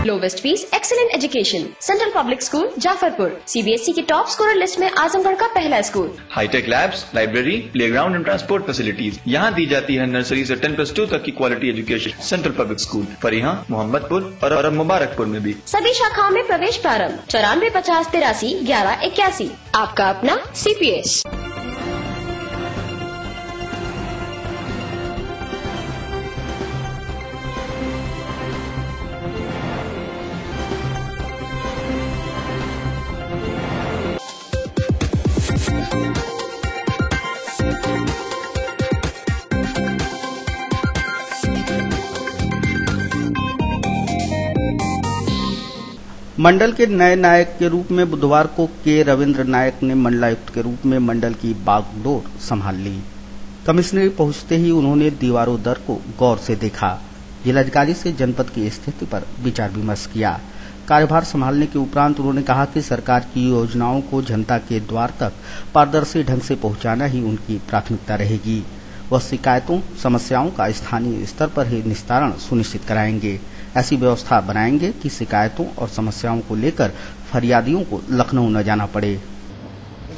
Lowest fees, excellent education, central public school Jafarpur, CBSE की top scorer list में आजमगढ़ का पहला school. Hi tech labs, library, playground and transport facilities. यहाँ दी जाती है नर्सरी से 10+2 तक की quality education. Central public school Fariha, Mohammadpur और मुबारकपुर में भी। सभी शाखाओं में प्रवेश प्रारंभ 9450831181। आपका अपना CPS। मंडल के नए नायक के रूप में बुधवार को के रविंद्र नायक ने मंडलायुक्त के रूप में मंडल की बागडोर संभाल ली। कमिश्नरी पहुंचते ही उन्होंने दीवारों दर को गौर से देखा। जिलाधिकारी से जनपद की स्थिति पर विचार विमर्श किया। कार्यभार संभालने के उपरांत उन्होंने कहा कि सरकार की योजनाओं को जनता के द्वार तक पारदर्शी ढंग से पहुंचाना ही उनकी प्राथमिकता रहेगी। वह शिकायतों समस्याओं का स्थानीय स्तर पर ही निस्तारण सुनिश्चित कराएंगे। ऐसी व्यवस्था बनाएंगे कि शिकायतों और समस्याओं को लेकर फरियादियों को लखनऊ न जाना पड़े।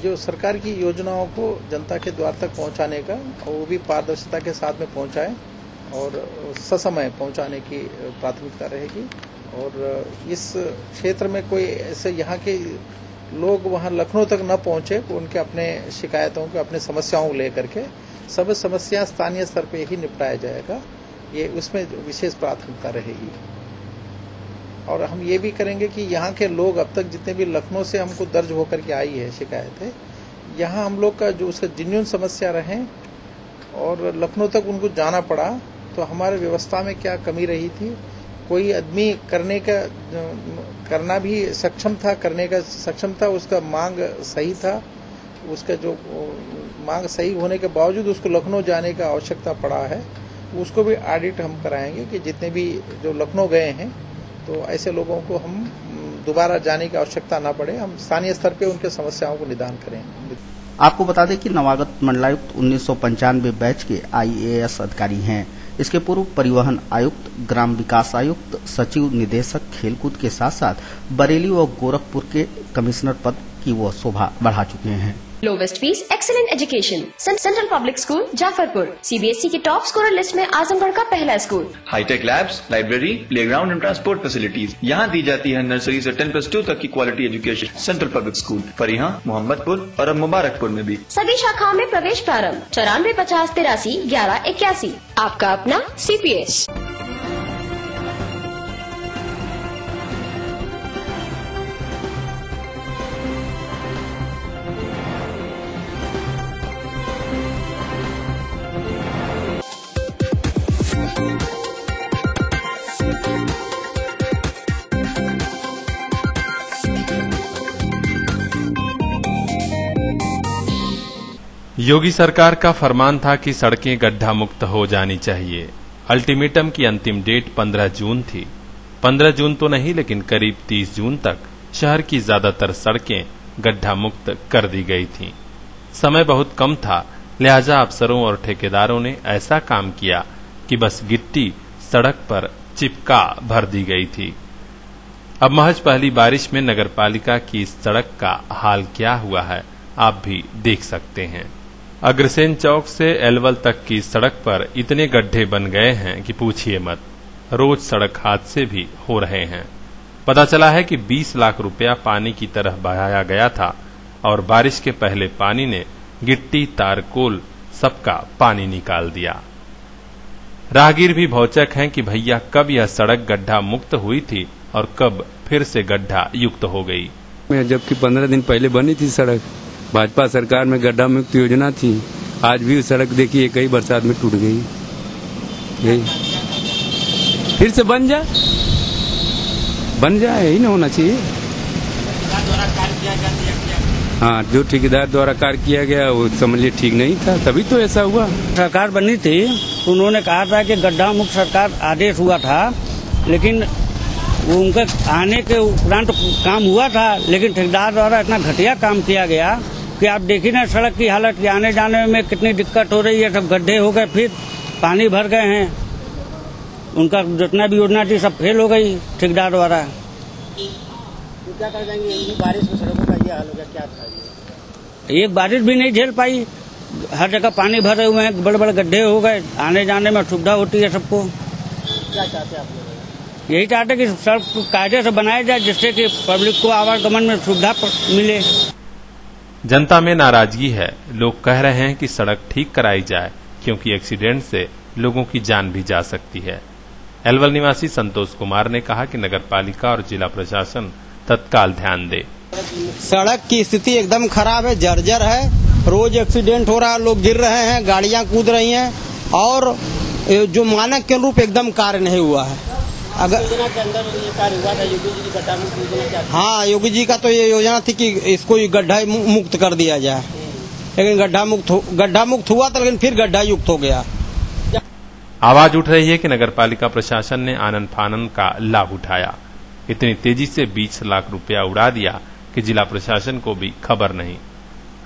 जो सरकार की योजनाओं को जनता के द्वार तक पहुंचाने का, वो भी पारदर्शिता के साथ में पहुंचाए और ससमय पहुंचाने की प्राथमिकता रहेगी। और इस क्षेत्र में कोई ऐसे यहाँ के लोग वहाँ लखनऊ तक न पहुंचे, उनके अपने शिकायतों के अपने समस्याओं को लेकर के सब समस्या स्थानीय स्तर पे ही निपटाया जाएगा। ये उसमें विशेष प्राथमिकता रहेगी। और हम ये भी करेंगे कि यहाँ के लोग अब तक जितने भी लखनऊ से हमको दर्ज होकर के आई है शिकायतें, यहाँ हम लोग का जो उसका जिन्यून समस्या रहे और लखनऊ तक उनको जाना पड़ा, तो हमारे व्यवस्था में क्या कमी रही थी। कोई आदमी करना भी सक्षम था, करने का सक्षम था, उसका मांग सही था, उसका जो मांग सही होने के बावजूद उसको लखनऊ जाने का आवश्यकता पड़ा है, उसको भी ऑडिट हम कराएंगे कि जितने भी जो लखनऊ गए हैं तो ऐसे लोगों को हम दोबारा जाने की आवश्यकता ना पड़े। हम स्थानीय स्तर पे उनके समस्याओं को निदान करेंगे। आपको बता दें कि नवागत मंडलायुक्त 1995 बैच के IAS अधिकारी हैं। इसके पूर्व परिवहन आयुक्त, ग्राम विकास आयुक्त, सचिव, निदेशक खेलकूद के साथ साथ बरेली व गोरखपुर के कमिश्नर पद की वो शोभा बढ़ा चुके हैं। Lowest fees, excellent education, central public school Jafarpur, CBSE की टॉप स्कोरर लिस्ट में आजमगढ़ का पहला school. Hi tech labs, library, playground and transport facilities. यहाँ दी जाती है नर्सरी से 10+2 तक की quality education. Central public school Fariha, Mohammadpur और मुबारकपुर में भी। सभी शाखाओं में प्रवेश प्रारंभ 9450831181। आपका अपना CPS। योगी सरकार का फरमान था कि सड़कें गड्ढा मुक्त हो जानी चाहिए। अल्टीमेटम की अंतिम डेट 15 जून थी। 15 जून तो नहीं, लेकिन करीब 30 जून तक शहर की ज्यादातर सड़कें गड्ढा मुक्त कर दी गई थीं। समय बहुत कम था, लिहाजा अफसरों और ठेकेदारों ने ऐसा काम किया कि बस गिट्टी सड़क पर चिपका भर दी गई थी। अब महज पहली बारिश में नगरपालिका की इस सड़क का हाल क्या हुआ है, आप भी देख सकते हैं। अग्रसेन चौक से एलवल तक की सड़क पर इतने गड्ढे बन गए हैं कि पूछिए मत। रोज सड़क हादसे भी हो रहे हैं। पता चला है कि 20 लाख रुपया पानी की तरह बहाया गया था और बारिश के पहले पानी ने गिट्टी, तारकोल सबका पानी निकाल दिया। राहगीर भी भौचक हैं कि भैया कब यह सड़क गड्ढा मुक्त हुई थी और कब फिर से गड्ढा युक्त हो गई। जबकि 15 दिन पहले बनी थी सड़क, भाजपा सरकार में गड्ढा मुक्त योजना थी। आज भी सड़क देखिए कई बरसात में टूट गई। फिर से बन जाए यही ना होना चाहिए। हाँ, जो ठेकेदार द्वारा कार्य किया गया वो समझिए ठीक नहीं था, तभी तो ऐसा हुआ। सरकार बनी थी, उन्होंने कहा था कि गड्ढा मुक्त सरकार आदेश हुआ था, लेकिन वो उनके आने के उपरांत काम हुआ था, लेकिन ठेकेदार द्वारा इतना घटिया काम किया गया कि आप देखिए ना सड़क की हालत की, आने जाने में कितनी दिक्कत हो रही है। सब गड्ढे हो गए, फिर पानी भर गए हैं। उनका जितना भी योजना थी सब फेल हो गई ठेकेदार द्वारा। तो क्या कर देंगे, बारिश में सड़कों का ये हाल हो गया, क्या था? एक बारिश भी नहीं झेल पाई, हर जगह पानी भरे हुए हैं, बड़े बड़े गड्ढे हो गए, आने जाने में सुविधा होती है सबको। क्या चाहते हैं आप लोग? यही चाहते कि सड़क कायदे से बनाया जाए जिससे कि पब्लिक को आवागमन में सुविधा मिले। जनता में नाराजगी है, लोग कह रहे हैं कि सड़क ठीक कराई जाए क्योंकि एक्सीडेंट से लोगों की जान भी जा सकती है। एल्वल निवासी संतोष कुमार ने कहा कि नगर पालिका और जिला प्रशासन तत्काल ध्यान दे। सड़क की स्थिति एकदम खराब है, जर्जर है, रोज एक्सीडेंट हो रहा है, लोग गिर रहे हैं, गाड़ियां कूद रही हैं और जो मानक के अनुरूप एकदम कार्य नहीं हुआ है। अगर योजना के अंदर ये कार्य हुआ था, योगी जी की गड्ढा मुक्त योजना क्या? हाँ, योगी जी का तो ये योजना थी कि इसको गड्ढा मुक्त कर दिया जाए, लेकिन गड्ढा मुक्त हुआ था, लेकिन फिर गड्ढा युक्त हो गया। आवाज उठ रही है कि नगर पालिका प्रशासन ने आनन फानन का लाभ उठाया, इतनी तेजी से 20 लाख रुपया उड़ा दिया कि जिला प्रशासन को भी खबर नहीं।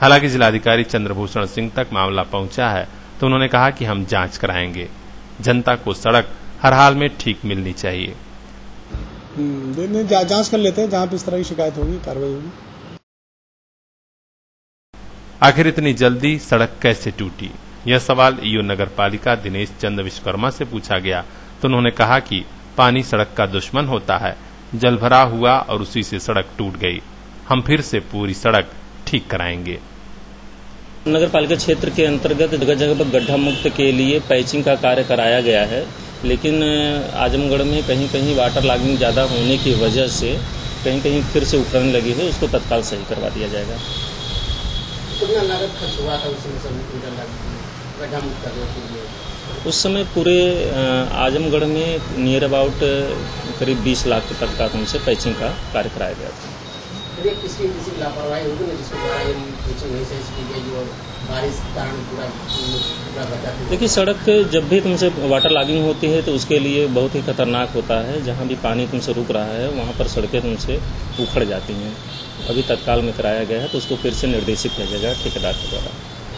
हालांकि जिलाधिकारी चंद्रभूषण सिंह तक मामला पहुंचा है तो उन्होंने कहा कि हम जांच कराएंगे, जनता को सड़क हर हाल में ठीक मिलनी चाहिए। जांच कर लेते हैं, जहां पे इस तरह की शिकायत होगी कार्रवाई होगी। आखिर इतनी जल्दी सड़क कैसे टूटी, यह सवाल ईओ नगर पालिका दिनेश चंद्र विश्वकर्मा से पूछा गया तो उन्होंने कहा कि पानी सड़क का दुश्मन होता है, जल भरा हुआ और उसी से सड़क टूट गई, हम फिर से पूरी सड़क ठीक कराएंगे। नगर पालिका क्षेत्र के अंतर्गत जगह जगह पर गड्ढा मुक्त के लिए पैचिंग का कार्य कराया गया है, लेकिन आजमगढ़ में कहीं कहीं वाटर लॉगिंग ज्यादा होने की वजह से कहीं कहीं फिर से उखड़ने लगी है, उसको तत्काल सही करवा दिया जाएगा। कितना लागत खर्च हुआ था गड्ढा मुक्त करने के लिए? उस समय पूरे आजमगढ़ में नियर अबाउट करीब 20 लाख तक का हमसे पैचिंग का कार्य कराया गया था। किसी लापरवाही होगी ना जिसके द्वारा ये पैचिंग नहीं सही की गई और बारिश के कारण पूरा गड्ढा। देखिए, सड़क जब भी तुमसे वाटर लॉगिंग होती है तो उसके लिए बहुत ही खतरनाक होता है, जहाँ भी पानी तुमसे रुक रहा है वहाँ पर सड़कें तुमसे उखड़ जाती हैं। अभी तत्काल में कराया गया है तो उसको फिर से निर्देशित किया जाएगा ठेकेदार के द्वारा।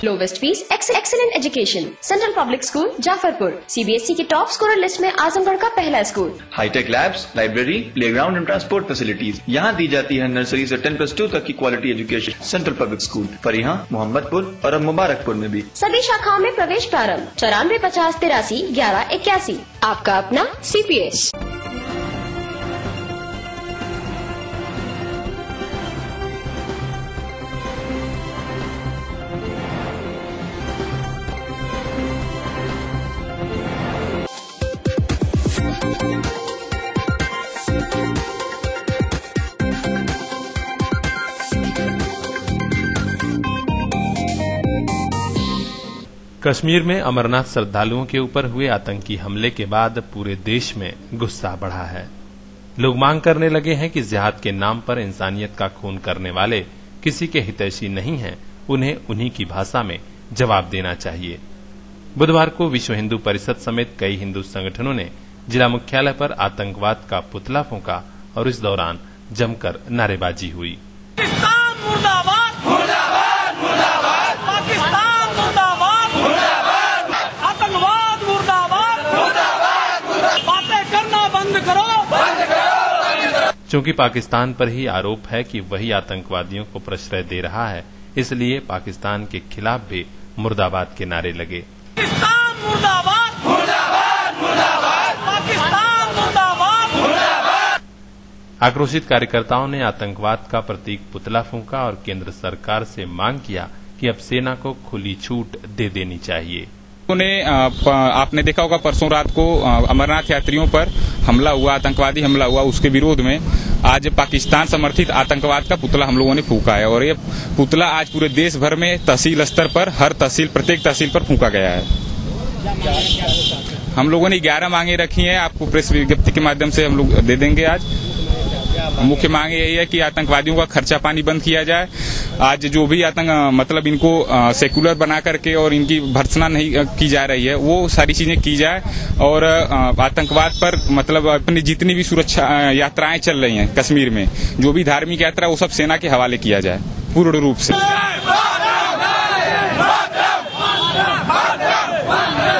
Lowest fees, excellent education, central public school Jafarpur, CBSE के टॉप स्कोरर लिस्ट में आजमगढ़ का पहला school. Hi tech labs, library, playground and transport facilities यहाँ दी जाती है नर्सरी से 10+2 तक की quality education central public school Fariha, Mohammadpur और अब मुबारकपुर में भी। सभी शाखाओं में प्रवेश प्रारंभ 9450831181। आपका अपना CPS। कश्मीर में अमरनाथ श्रद्धालुओं के ऊपर हुए आतंकी हमले के बाद पूरे देश में गुस्सा बढ़ा है। लोग मांग करने लगे हैं कि जिहाद के नाम पर इंसानियत का खून करने वाले किसी के हितैषी नहीं हैं, उन्हें उन्हीं की भाषा में जवाब देना चाहिए। बुधवार को विश्व हिंदू परिषद समेत कई हिंदू संगठनों ने जिला मुख्यालय पर आतंकवाद का पुतला फूंका और इस दौरान जमकर नारेबाजी हुई। चूंकि पाकिस्तान पर ही आरोप है कि वही आतंकवादियों को प्रश्रय दे रहा है, इसलिए पाकिस्तान के खिलाफ भी मुर्दाबाद के नारे लगे। पाकिस्तान मुर्दाबाद, मुर्दाबाद, मुर्दाबाद, पाकिस्तान मुर्दाबाद, मुर्दाबाद। आक्रोशित कार्यकर्ताओं ने आतंकवाद का प्रतीक पुतला फूंका और केंद्र सरकार से मांग किया कि अब सेना को खुली छूट दे देनी चाहिए। आपने देखा होगा परसों रात को अमरनाथ यात्रियों पर हमला हुआ, आतंकवादी हमला हुआ, उसके विरोध में आज पाकिस्तान समर्थित आतंकवाद का पुतला हम लोगों ने फूंका है और ये पुतला आज पूरे देश भर में तहसील स्तर पर हर तहसील, प्रत्येक तहसील पर फूंका गया है। हम लोगों ने 11 मांगे रखी हैं, आपको प्रेस विज्ञप्ति के माध्यम से हम लोग दे देंगे। आज मुख्य मांग यही है कि आतंकवादियों का खर्चा पानी बंद किया जाए। आज जो भी मतलब इनको सेकुलर बना करके और इनकी भर्त्सना नहीं की जा रही है, वो सारी चीजें की जाए और आतंकवाद पर मतलब अपनी जितनी भी सुरक्षा यात्राएं चल रही हैं कश्मीर में, जो भी धार्मिक यात्रा वो सब सेना के हवाले किया जाए पूर्ण रूप से।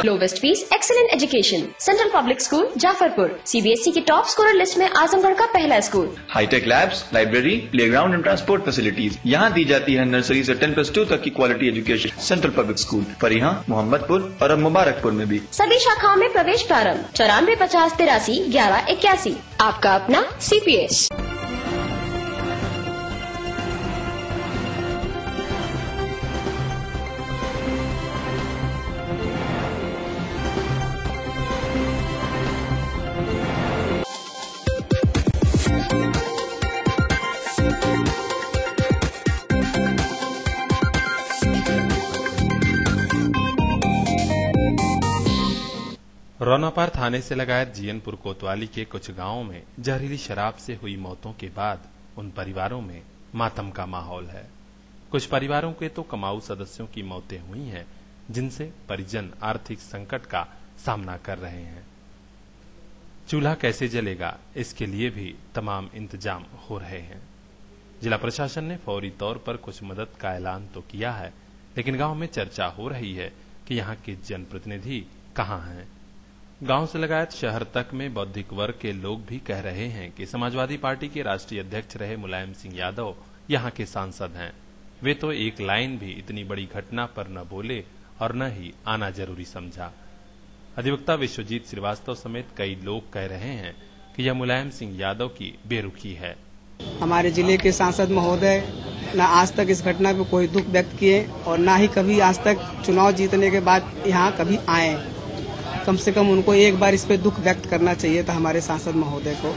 Lowest fees, excellent education, central public school Jafarpur, CBSE के टॉप स्कोरर लिस्ट में आजमगढ़ का पहला school. Hi tech labs, library, playground and transport facilities यहाँ दी जाती है नर्सरी से 10+2 तक की quality education. Central public school Fariha, Mohammadpur और अब मुबारकपुर में भी। सभी शाखाओं में प्रवेश प्रारंभ 9450831181। आपका अपना CPS। रौनापार थाने से लगाए जीयनपुर कोतवाली के कुछ गांवों में जहरीली शराब से हुई मौतों के बाद उन परिवारों में मातम का माहौल है। कुछ परिवारों के तो कमाऊ सदस्यों की मौतें हुई हैं, जिनसे परिजन आर्थिक संकट का सामना कर रहे हैं। चूल्हा कैसे जलेगा, इसके लिए भी तमाम इंतजाम हो रहे हैं। जिला प्रशासन ने फौरी तौर पर कुछ मदद का ऐलान तो किया है, लेकिन गांव में चर्चा हो रही है कि यहाँ के जनप्रतिनिधि कहाँ हैं। गांव से लगाए शहर तक में बौद्धिक वर्ग के लोग भी कह रहे हैं कि समाजवादी पार्टी के राष्ट्रीय अध्यक्ष रहे मुलायम सिंह यादव यहां के सांसद हैं। वे तो एक लाइन भी इतनी बड़ी घटना पर न बोले और न ही आना जरूरी समझा। अधिवक्ता विश्वजीत श्रीवास्तव समेत कई लोग कह रहे हैं कि यह मुलायम सिंह यादव की बेरुखी है। हमारे जिले के सांसद महोदय न आज तक इस घटना पर कोई दुख व्यक्त किए और न ही कभी आज तक चुनाव जीतने के बाद यहाँ कभी आए। कम से कम उनको एक बार इस पे दुख व्यक्त करना चाहिए था हमारे सांसद महोदय को,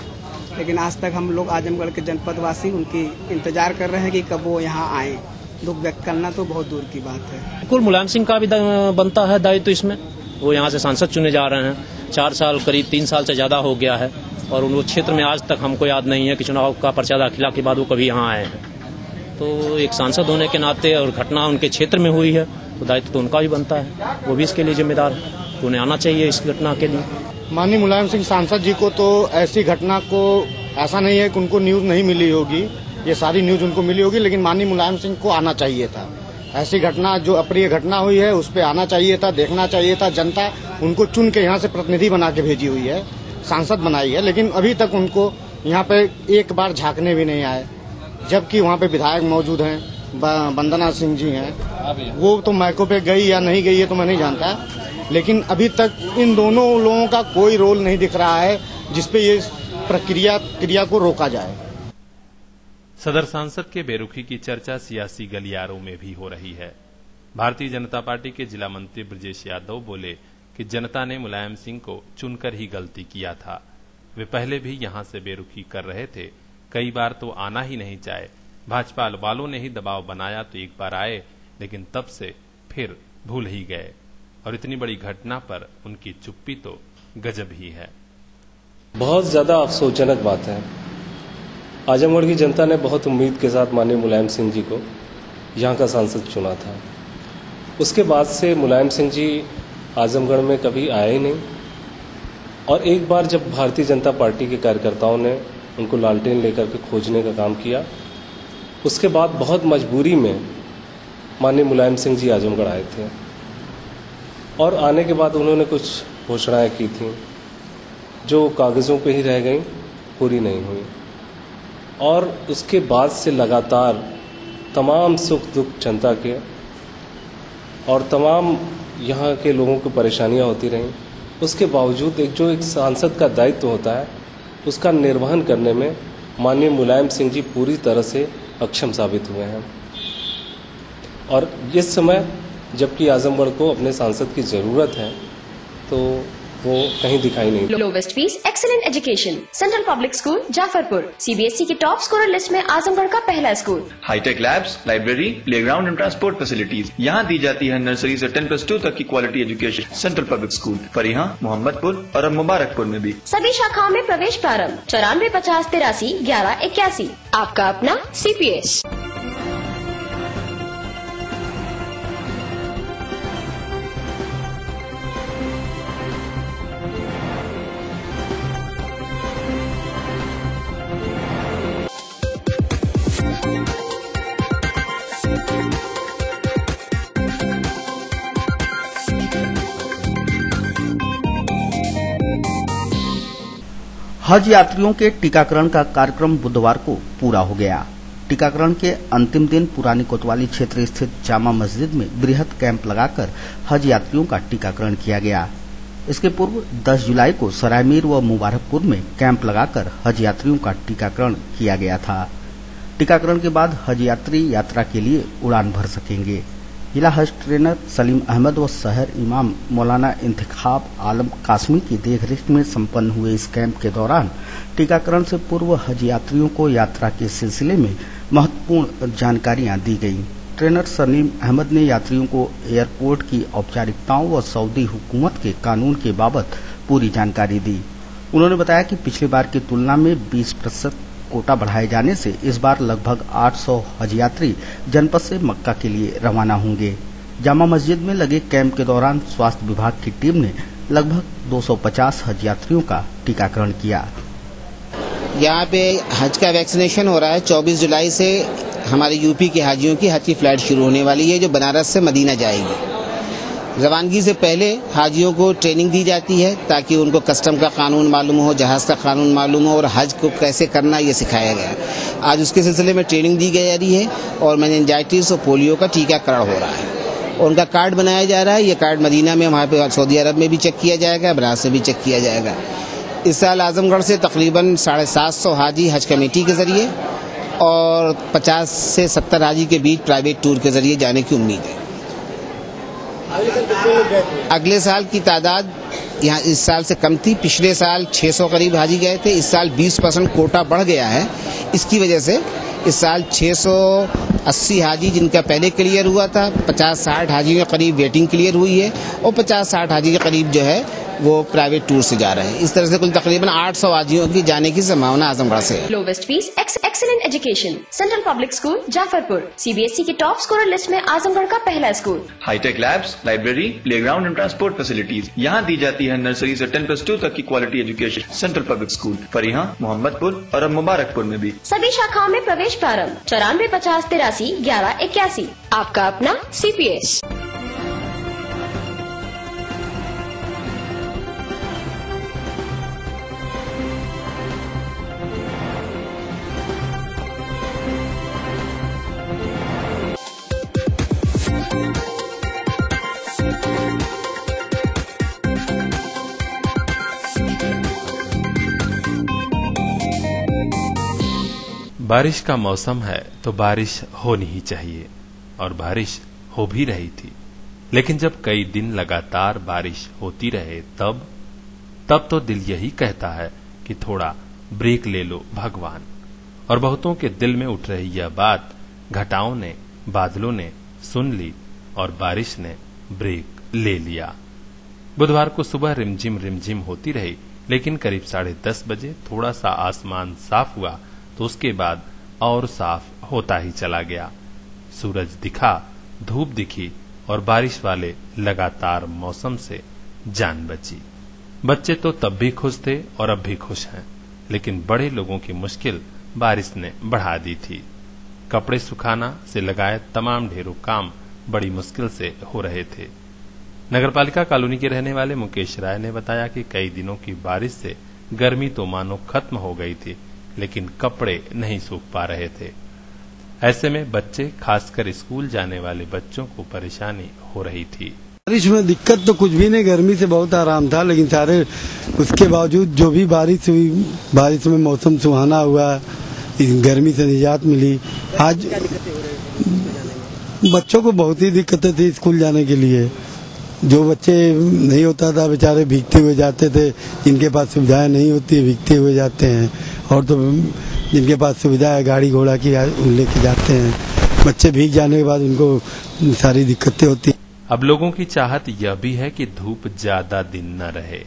लेकिन आज तक हम लोग आजमगढ़ के जनपदवासी उनकी इंतजार कर रहे हैं कि कब वो यहाँ आए। दुख व्यक्त करना तो बहुत दूर की बात है। बिल्कुल मुलायम सिंह का भी बनता है दायित्व इसमें। वो यहाँ से सांसद चुने जा रहे हैं। 4 साल करीब 3 साल से ज्यादा हो गया है और उन क्षेत्र में आज तक हमको याद नहीं है कि चुनाव का पर्चा दाखिला के बाद वो कभी यहाँ आए हैं। तो एक सांसद होने के नाते और घटना उनके क्षेत्र में हुई है तो दायित्व तो उनका भी बनता है, वो भी इसके लिए जिम्मेदार है। तो उन्हें आना चाहिए इस घटना के लिए। माननीय मुलायम सिंह सांसद जी को तो ऐसी घटना को ऐसा नहीं है कि उनको न्यूज नहीं मिली होगी, ये सारी न्यूज उनको मिली होगी, लेकिन माननीय मुलायम सिंह को आना चाहिए था। ऐसी घटना जो अप्रिय घटना हुई है उस पर आना चाहिए था, देखना चाहिए था। जनता उनको चुन के यहाँ से प्रतिनिधि बना के भेजी हुई है, सांसद बनाई है, लेकिन अभी तक उनको यहाँ पे एक बार झांकने भी नहीं आए। जबकि वहाँ पे विधायक मौजूद हैं, वंदना सिंह जी हैं, वो तो माइको पे गई या नहीं गई है तो मैं नहीं जानता, लेकिन अभी तक इन दोनों लोगों का कोई रोल नहीं दिख रहा है जिसपे ये क्रिया को रोका जाए। सदर सांसद के बेरुखी की चर्चा सियासी गलियारों में भी हो रही है। भारतीय जनता पार्टी के जिला मंत्री ब्रजेश यादव बोले कि जनता ने मुलायम सिंह को चुनकर ही गलती किया था। वे पहले भी यहां से बेरुखी कर रहे थे, कई बार तो आना ही नहीं चाहे। भाजपा वालों ने ही दबाव बनाया तो एक बार आए, लेकिन तब से फिर भूल ही गए और इतनी बड़ी घटना पर उनकी चुप्पी तो गजब ही है। बहुत ज्यादा अफसोसजनक बात है। आजमगढ़ की जनता ने बहुत उम्मीद के साथ माननीय मुलायम सिंह जी को यहाँ का सांसद चुना था। उसके बाद से मुलायम सिंह जी आजमगढ़ में कभी आए ही नहीं और एक बार जब भारतीय जनता पार्टी के कार्यकर्ताओं ने उनको लालटेन लेकर के खोजने का काम किया, उसके बाद बहुत मजबूरी में माननीय मुलायम सिंह जी आजमगढ़ आए थे और आने के बाद उन्होंने कुछ घोषणाएं की थी जो कागजों पे ही रह गई, पूरी नहीं हुई। और उसके बाद से लगातार तमाम सुख दुख जनता के और तमाम यहाँ के लोगों को परेशानियां होती रहीं। उसके बावजूद एक सांसद का दायित्व होता है उसका निर्वहन करने में माननीय मुलायम सिंह जी पूरी तरह से अक्षम साबित हुए हैं। और इस समय जबकि आजमगढ़ को अपने सांसद की जरूरत है तो वो कहीं दिखाई नहीं। Lowest fees, excellent education, central public school Jafarpur, CBSE के टॉप स्कोरर लिस्ट में आजमगढ़ का पहला school. Hi tech labs, library, playground and transport facilities यहाँ दी जाती है नर्सरी से 10+2 तक की quality education. Central public school Fariha, Mohammadpur और अब मुबारकपुर में भी। सभी शाखाओं में प्रवेश प्रारंभ 9450831181। आपका अपना CPS। हज यात्रियों के टीकाकरण का कार्यक्रम बुधवार को पूरा हो गया। टीकाकरण के अंतिम दिन पुरानी कोतवाली क्षेत्र स्थित जामा मस्जिद में वृहद कैंप लगाकर हज यात्रियों का टीकाकरण किया गया। इसके पूर्व 10 जुलाई को सरायमीर व मुबारकपुर में कैंप लगाकर हज यात्रियों का टीकाकरण किया गया था। टीकाकरण के बाद हज यात्री यात्रा के लिए उड़ान भर सकेंगे। जिला हज ट्रेनर सलीम अहमद व शहर इमाम मौलाना इंतखाब आलम कासमी की देखरेख में संपन्न हुए इस कैंप के दौरान टीकाकरण से पूर्व हज यात्रियों को यात्रा के सिलसिले में महत्वपूर्ण जानकारियां दी गईं। ट्रेनर सलीम अहमद ने यात्रियों को एयरपोर्ट की औपचारिकताओं व सऊदी हुकूमत के कानून के बाबत पूरी जानकारी दी। उन्होंने बताया कि पिछली बार की तुलना में 20% कोटा बढ़ाए जाने से इस बार लगभग 800 हज यात्री जनपद से मक्का के लिए रवाना होंगे। जामा मस्जिद में लगे कैंप के दौरान स्वास्थ्य विभाग की टीम ने लगभग 250 हज यात्रियों का टीकाकरण किया। यहाँ पे हज का वैक्सीनेशन हो रहा है। 24 जुलाई से हमारे यूपी के हाजियों की हज की फ्लाइट शुरू होने वाली है, जो बनारस से मदीना जाएगी। रवानगी से पहले हाजियों को ट्रेनिंग दी जाती है ताकि उनको कस्टम का कानून मालूम हो, जहाज का कानून मालूम हो और हज को कैसे करना ये सिखाया गया। आज उसके सिलसिले में ट्रेनिंग दी जा रही है और मेनिंजाइटिस और पोलियो का टीकाकरण हो रहा है। उनका कार्ड बनाया जा रहा है। ये कार्ड मदीना में, वहाँ पे सऊदी अरब में भी चेक किया जाएगा, बनारस से भी चेक किया जाएगा। इस साल आजमगढ़ से तकरीबन 750 हाजी हज कमेटी के जरिए और 50 से 70 हाजी के बीच प्राइवेट टूर के जरिए जाने की उम्मीद है। अगले साल की तादाद यहाँ इस साल से कम थी। पिछले साल 600 करीब हाजी गए थे। इस साल 20% कोटा बढ़ गया है। इसकी वजह से इस साल 680 हाजी जिनका पहले क्लियर हुआ था, 50-60 हाजी के करीब वेटिंग क्लियर हुई है और 50-60 हाजी के करीब जो है वो प्राइवेट टूर से जा रहे हैं। इस तरह से कुल तकरीबन 800 हाजियों की जाने की संभावना आजमगढ़ से है। Lowest fees, excellent education, central public school Jafarpur, CBSE के टॉप स्कोरर लिस्ट में आजमगढ़ का पहला school. Hi tech labs, library, playground and transport facilities यहाँ दी जाती है। नर्सरी से 10+2 तक की quality education central public school Fariha, Mohammadpur और अब मुबारकपुर में भी। सभी शाखाओं में प्रवेश प्रारंभ। 94 50 83 11 81। आपका अपना CPS। बारिश का मौसम है तो बारिश होनी ही चाहिए और बारिश हो भी रही थी। लेकिन जब कई दिन लगातार बारिश होती रहे तब तो दिल यही कहता है कि थोड़ा ब्रेक ले लो भगवान। और बहुतों के दिल में उठ रही यह बात घटाओं ने, बादलों ने सुन ली और बारिश ने ब्रेक ले लिया। बुधवार को सुबह रिमझिम होती रही, लेकिन करीब 10:30 बजे थोड़ा सा आसमान साफ हुआ तो उसके बाद और साफ होता ही चला गया। सूरज दिखा, धूप दिखी और बारिश वाले लगातार मौसम से जान बची। बच्चे तो तब भी खुश थे और अब भी खुश हैं, लेकिन बड़े लोगों की मुश्किल बारिश ने बढ़ा दी थी। कपड़े सुखाना से लगाए तमाम ढेरों काम बड़ी मुश्किल से हो रहे थे। नगरपालिका कॉलोनी के रहने वाले मुकेश राय ने बताया कि कई दिनों की बारिश से गर्मी तो मानो खत्म हो गई थी, लेकिन कपड़े नहीं सूख पा रहे थे। ऐसे में बच्चे, खासकर स्कूल जाने वाले बच्चों को परेशानी हो रही थी। बारिश में दिक्कत तो कुछ भी नहीं, गर्मी से बहुत आराम था, लेकिन सारे उसके बावजूद जो भी बारिश हुई, बारिश में मौसम सुहाना हुआ, गर्मी से निजात मिली। आज बच्चों को बहुत ही दिक्कतें थी स्कूल जाने के लिए। जो बच्चे नहीं होता था बेचारे भीगते हुए जाते थे, जिनके पास सुविधाएं नहीं होती भीगते हुए जाते हैं, और तो जिनके पास सुविधा है गाड़ी घोड़ा की लेके जाते हैं। बच्चे भीग जाने के बाद उनको सारी दिक्कतें होती। अब लोगों की चाहत यह भी है कि धूप ज्यादा दिन न रहे।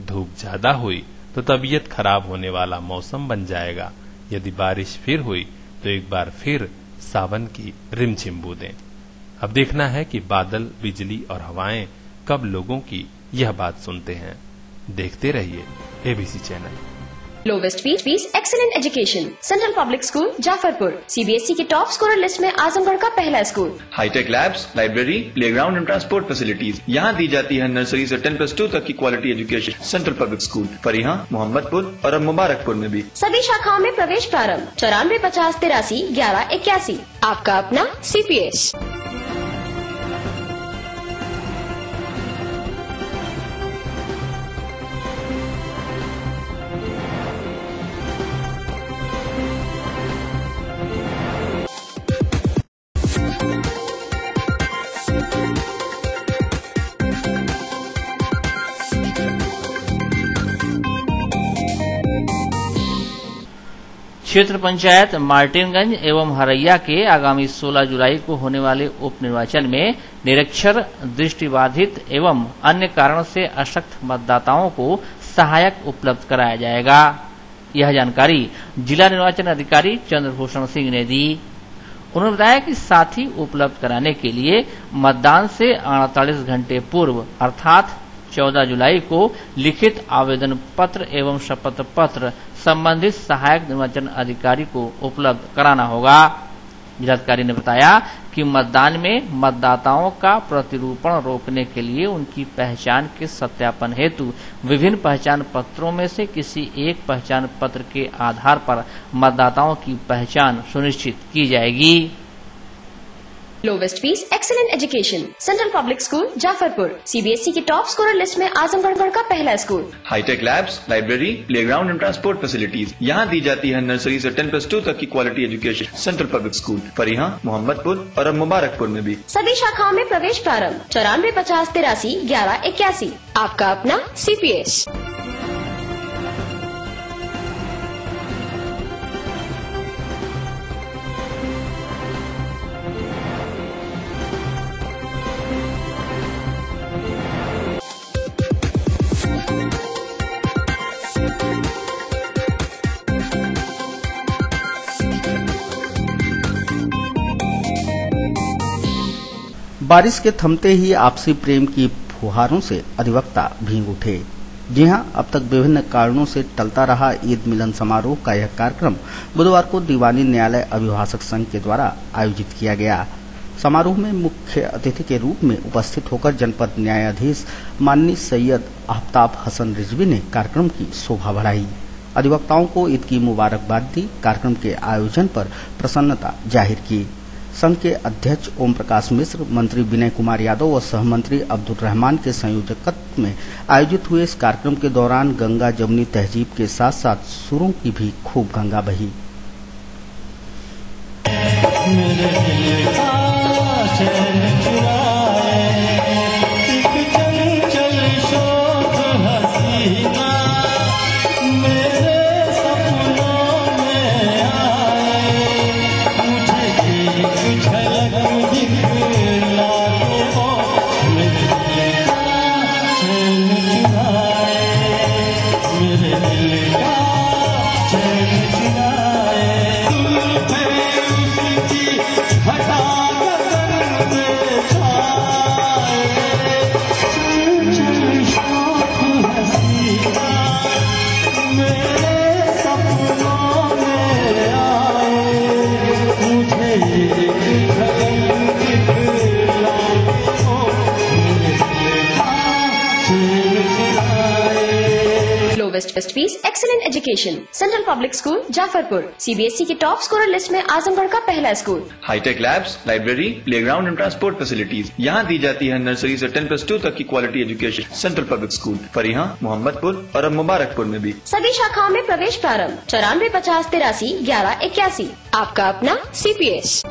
धूप ज्यादा हुई तो तबीयत खराब होने वाला मौसम बन जाएगा। यदि बारिश फिर हुई तो एक बार फिर सावन की रिमझिम बूंदें। अब देखना है कि बादल, बिजली और हवाएं कब लोगों की यह बात सुनते हैं। देखते रहिए ABC channel. Lowest fees, excellent education, central public school Jafarpur, CBSE के टॉप स्कोरर लिस्ट में आजमगढ़ का पहला school. Hi tech labs, library, playground and transport facilities यहाँ दी जाती है नर्सरी से 10+2 तक की quality education. Central public school Fariha, Mohammadpur और अब मुबारकपुर में भी। सभी शाखाओं में प्रवेश प्रारंभ 9450831181। आपका अपना CPS। क्षेत्र पंचायत मार्टिनगंज एवं हरैया के आगामी 16 जुलाई को होने वाले उप निर्वाचन में निरक्षर, दृष्टिबाधित एवं अन्य कारण से अशक्त मतदाताओं को सहायक उपलब्ध कराया जाएगा। यह जानकारी जिला निर्वाचन अधिकारी चंद्रभूषण सिंह ने दी। उन्होंने बताया कि साथी उपलब्ध कराने के लिए मतदान से 48 घंटे पूर्व अर्थात 14 जुलाई को लिखित आवेदन पत्र एवं शपथ पत्र संबंधित सहायक निर्वाचन अधिकारी को उपलब्ध कराना होगा। जिलाधिकारी ने बताया कि मतदान में मतदाताओं का प्रतिरूपण रोकने के लिए उनकी पहचान के सत्यापन हेतु विभिन्न पहचान पत्रों में से किसी एक पहचान पत्र के आधार पर मतदाताओं की पहचान सुनिश्चित की जाएगी। Lowest fees, excellent education, central public school Jafarpur, CBSE के टॉप स्कोरर लिस्ट में आजमगढ़ का पहला school. Hi tech labs, library, playground and transport facilities यहाँ दी जाती है नर्सरी से 10+2 तक की quality education. Central public school Fariha, Mohammadpur और अब मुबारकपुर में भी। सभी शाखाओं में प्रवेश प्रारंभ 9450831181। आपका अपना CPS। बारिश के थमते ही आपसी प्रेम की फुहारों से अधिवक्ता भीग उठे। जी हां, अब तक विभिन्न कारणों से टलता रहा ईद मिलन समारोह का यह कार्यक्रम बुधवार को दीवानी न्यायालय अभिभाषक संघ के द्वारा आयोजित किया गया। समारोह में मुख्य अतिथि के रूप में उपस्थित होकर जनपद न्यायाधीश माननीय सैयद आफ्ताब हसन रिजवी ने कार्यक्रम की शोभा बढ़ाई। अधिवक्ताओं को ईद की मुबारकबाद दी। कार्यक्रम के आयोजन पर प्रसन्नता जाहिर की। संघ के अध्यक्ष ओम प्रकाश मिश्र, मंत्री विनय कुमार यादव व सहमंत्री अब्दुल रहमान के संयोजकत्व में आयोजित हुए इस कार्यक्रम के दौरान गंगा जमुनी तहजीब के साथ साथ सुरों की भी खूब गंगा बही। Lowest fees, excellent education, central public school Jafarpur, CBSE के टॉप स्कोरर लिस्ट में आजमगढ़ का पहला school. Hi tech labs, library, playground and transport facilities यहाँ दी जाती है नर्सरी से 10+2 तक की quality education. Central public school Fariha, Mohammadpur और अब मुबारकपुर में भी। सभी शाखाओं में प्रवेश प्रारंभ 9450831181। आपका अपना CPS।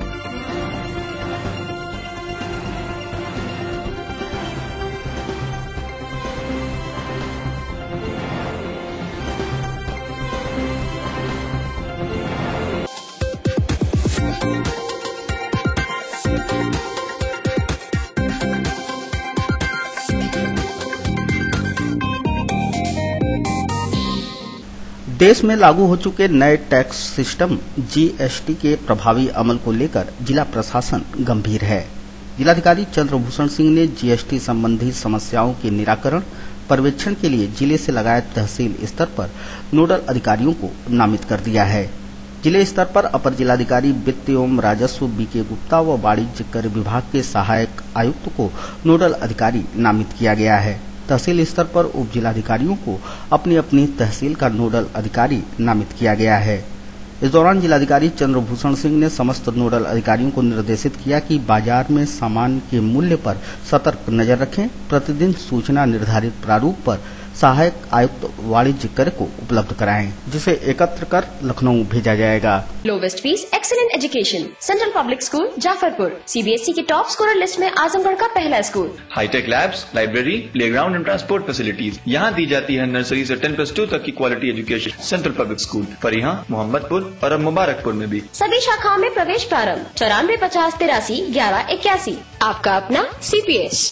देश में लागू हो चुके नए टैक्स सिस्टम GST के प्रभावी अमल को लेकर जिला प्रशासन गंभीर है। जिलाधिकारी चंद्रभूषण सिंह ने GST संबंधी समस्याओं के निराकरण, पर्यवेक्षण के लिए जिले से लगाए तहसील स्तर पर नोडल अधिकारियों को नामित कर दिया है। जिले स्तर पर अपर जिलाधिकारी वित्त एवं राजस्व बीके गुप्ता व वाणिज्य कर विभाग के सहायक आयुक्त को नोडल अधिकारी नामित किया गया है। तहसील स्तर पर उप जिलाधिकारियों को अपनी अपनी तहसील का नोडल अधिकारी नामित किया गया है। इस दौरान जिलाधिकारी चंद्रभूषण सिंह ने समस्त नोडल अधिकारियों को निर्देशित किया कि बाजार में सामान के मूल्य पर सतर्क नजर रखें। प्रतिदिन सूचना निर्धारित प्रारूप पर सहायक आयुक्त वाणिज्य कर को उपलब्ध कराएं, जिसे एकत्र कर लखनऊ भेजा जाएगा। Lowest fees, excellent education, central public school Jafarpur, CBSE की टॉप स्कोरर लिस्ट में आजमगढ़ का पहला school. Hi tech labs, library, playground and transport facilities यहाँ दी जाती है। नर्सरी से 10+2 तक की quality education central public school Fariha, Mohammadpur और अब मुबारकपुर में भी। सभी शाखाओं में प्रवेश प्रारंभ 94 50 83 11 81। आपका अपना CPS।